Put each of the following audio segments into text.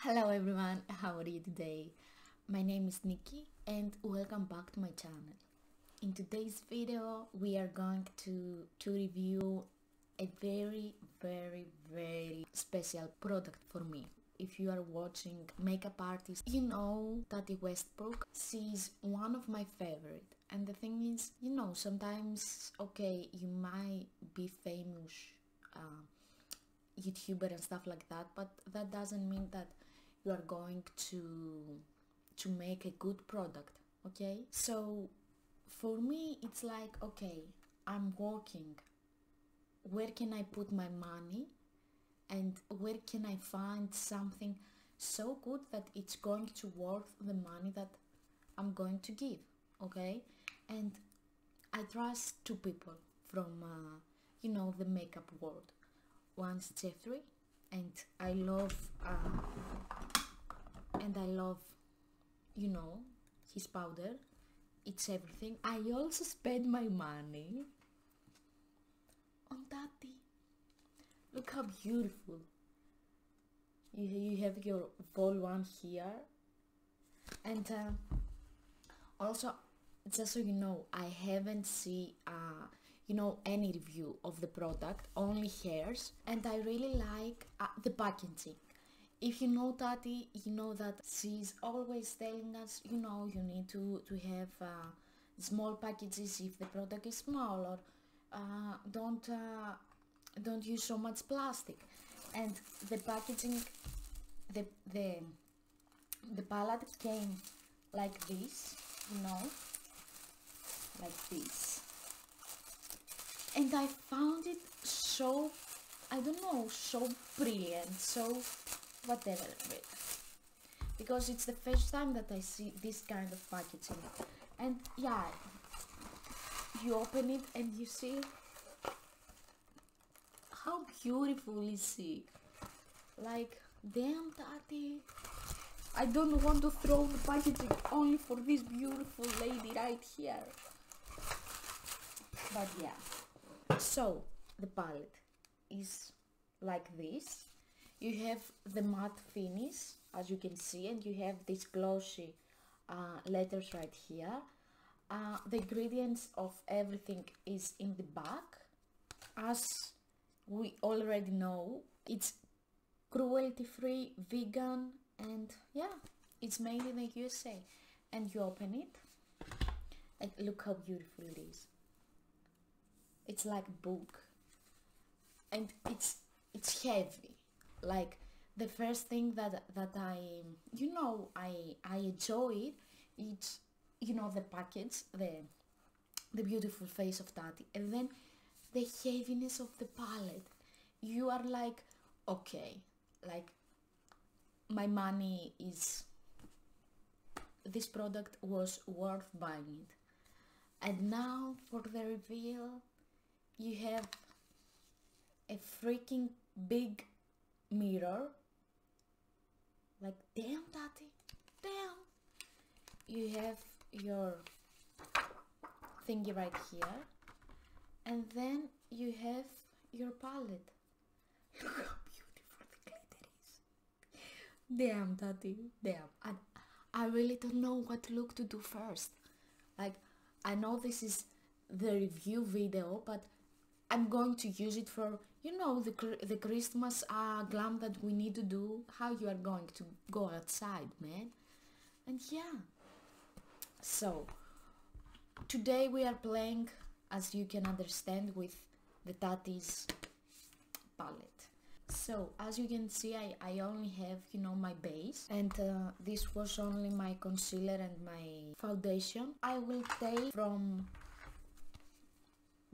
Hello everyone, how are you today? My name is Nikki and welcome back to my channel. In today's video we are going to review a very special product for me. If you are watching makeup artists, you know Tati Westbrook. She's one of my favorite. And the thing is, sometimes, okay, you might be famous YouTuber and stuff like that, but that doesn't mean that you are going to make a good product, okay? So for me it's like, okay, I'm working, where can I put my money and where can I find something so good that it's going to worth the money that I'm going to give, okay? And I trust two people from the makeup world. One's Jeffrey, and I love his powder. It's everything. I also spend my money on Tati. Look how beautiful. You have your vol one here, and also, just so you know, I haven't seen any review of the product, only hers, and I really like the packaging. If you know Tati, you know that she's always telling us, you need to have small packages if the product is small, or don't use so much plastic. And the packaging, the palette came like this, like this. And I found it so, so brilliant, so whatever, because it's the first time that I see this kind of packaging. And yeah, you open it and you see how beautiful is she. Like, damn Tati, I don't want to throw the packaging only for this beautiful lady right here. But yeah, so the palette is like this. You have the matte finish, as you can see, and you have this glossy letters right here. The ingredients of everything is in the back. As we already know, it's cruelty-free, vegan, and yeah, it's made in the USA. And you open it, and look how beautiful it is. It's like a book, and it's heavy. Like, the first thing that I enjoy it, it's the package, the beautiful face of Tati, and then the heaviness of the palette. You are like, okay, like, my money is, this product was worth buying it. And now for the reveal, you have a freaking big mirror. Like, damn Tati, damn. You have your thingy right here, and then you have your palette. Look how beautiful the glitter is. Damn Tati, damn. I really don't know what look to do first. Like, I know this is the review video, but I'm going to use it for, the Christmas glam that we need to do, how you are going to go outside, man. And yeah, so today we are playing, as you can understand, with the Tati's palette. So as you can see, I only have, my base, and this was only my concealer and my foundation. I will take from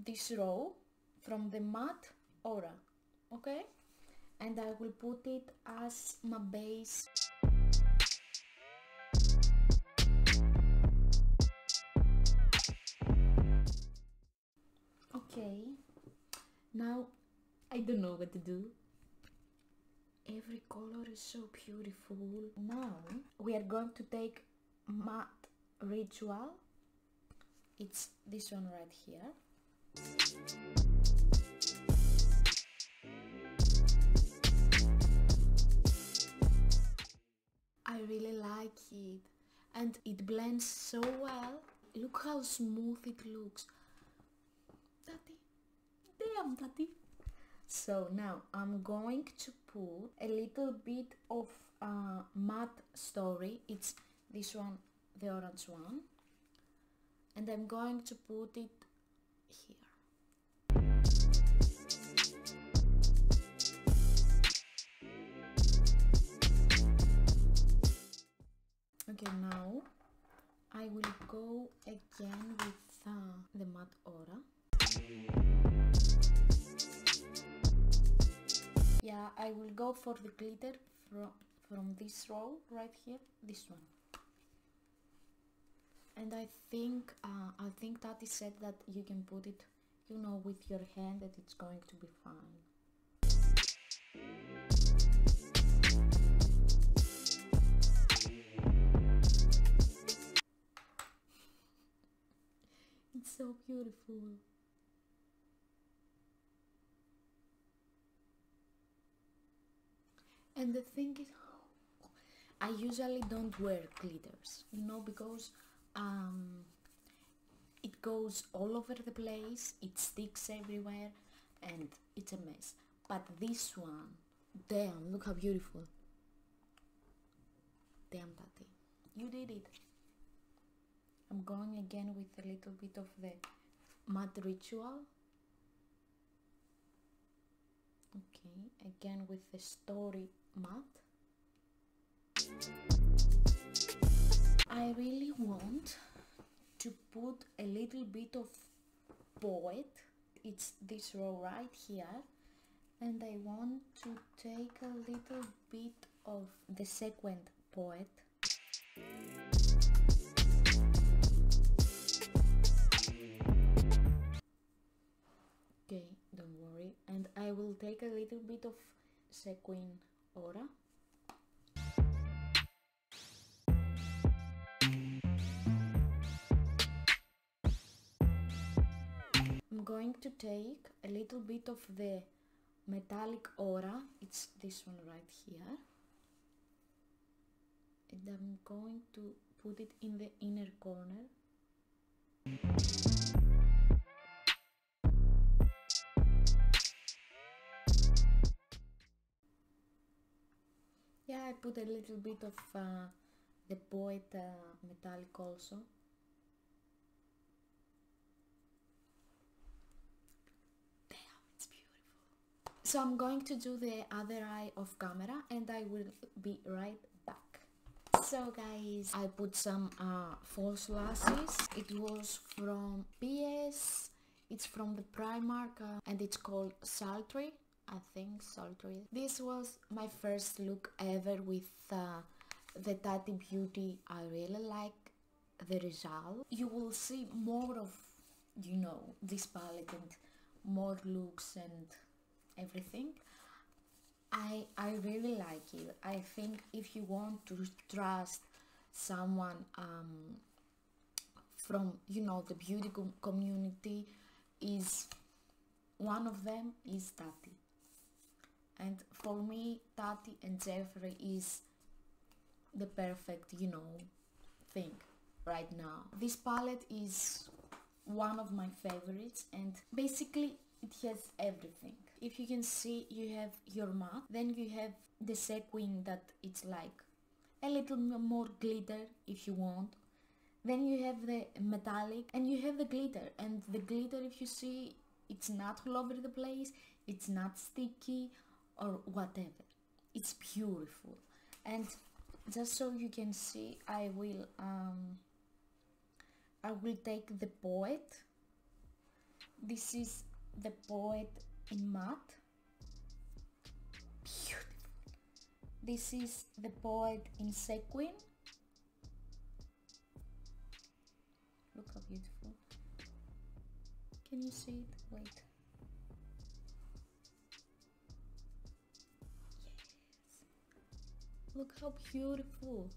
this row, from the matte aura, okay, and I will put it as my base. Okay, now I don't know what to do. Every color is so beautiful. Now we are going to take matte ritual. It's this one right here. like it. And it blends so well. Look how smooth it looks. Tati. Damn, Tati. So now I'm going to put a little bit of matte story. It's this one, the orange one. And I'm going to put it here. Okay, now I will go again with the matte aura. Yeah, I will go for the glitter from this row right here, this one. And I think Tati said that you can put it, you know, with your hand, that it's going to be fine. It's so beautiful. And the thing is, I usually don't wear glitters, you know, because it goes all over the place, it sticks everywhere, and it's a mess. But this one, damn, look how beautiful. Damn, Tati, you did it. I'm going again with a little bit of the matte ritual. Okay, again with the story matte. I really want to put a little bit of poet. It's this row right here, and I want to take a little bit of the sequined poet. Okay, don't worry. And I will take a little bit of sequin aura. I'm going to take a little bit of the metallic aura. It's this one right here. And I'm going to put it in the inner corner. Yeah, I put a little bit of the poet metallic also. Damn, it's beautiful. So I'm going to do the other eye off camera and I will be right back. So guys, I put some false lashes. It was from PS. It's from the Primark and it's called Sultry. I think Sultry. This was my first look ever with the Tati Beuty. I really like the result. You will see more of, you know, this palette and more looks and everything. I really like it. I think if you want to trust someone from, you know, the beauty community, is one of them is Tati. And for me, Tati and Jeffrey is the perfect, you know, thing right now. This palette is one of my favorites and basically it has everything. If you can see, you have your matte, then you have the sequin that it's like a little more glitter if you want. Then you have the metallic and you have the glitter, and the glitter, if you see, it's not all over the place, it's not sticky or whatever. It's beautiful. And just so you can see, I will take the poet. This is the poet in matte. Beautiful. This is the poet in sequin. Look how beautiful. Can you see it? Wait. Yes. Look how beautiful.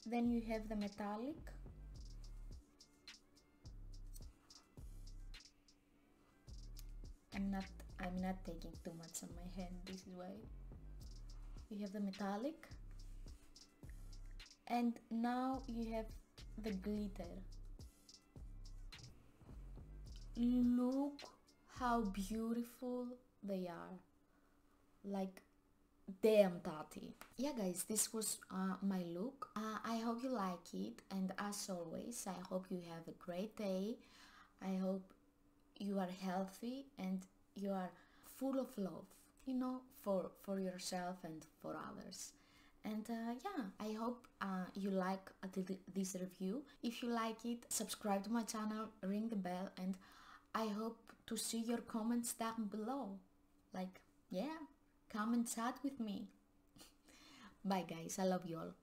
Then you have the metallic. I'm not taking too much on my hand, this is why. You have the metallic. And now you have the glitter. Look how beautiful they are. Like, damn, Tati. Yeah, guys, this was my look. I hope you like it, and as always, I hope you have a great day. I hope you are healthy and you are full of love, for yourself and for others. And yeah, I hope you like this review. If you like it, subscribe to my channel, ring the bell, and I hope to see your comments down below. Like, yeah, come and chat with me. Bye, guys. I love you all.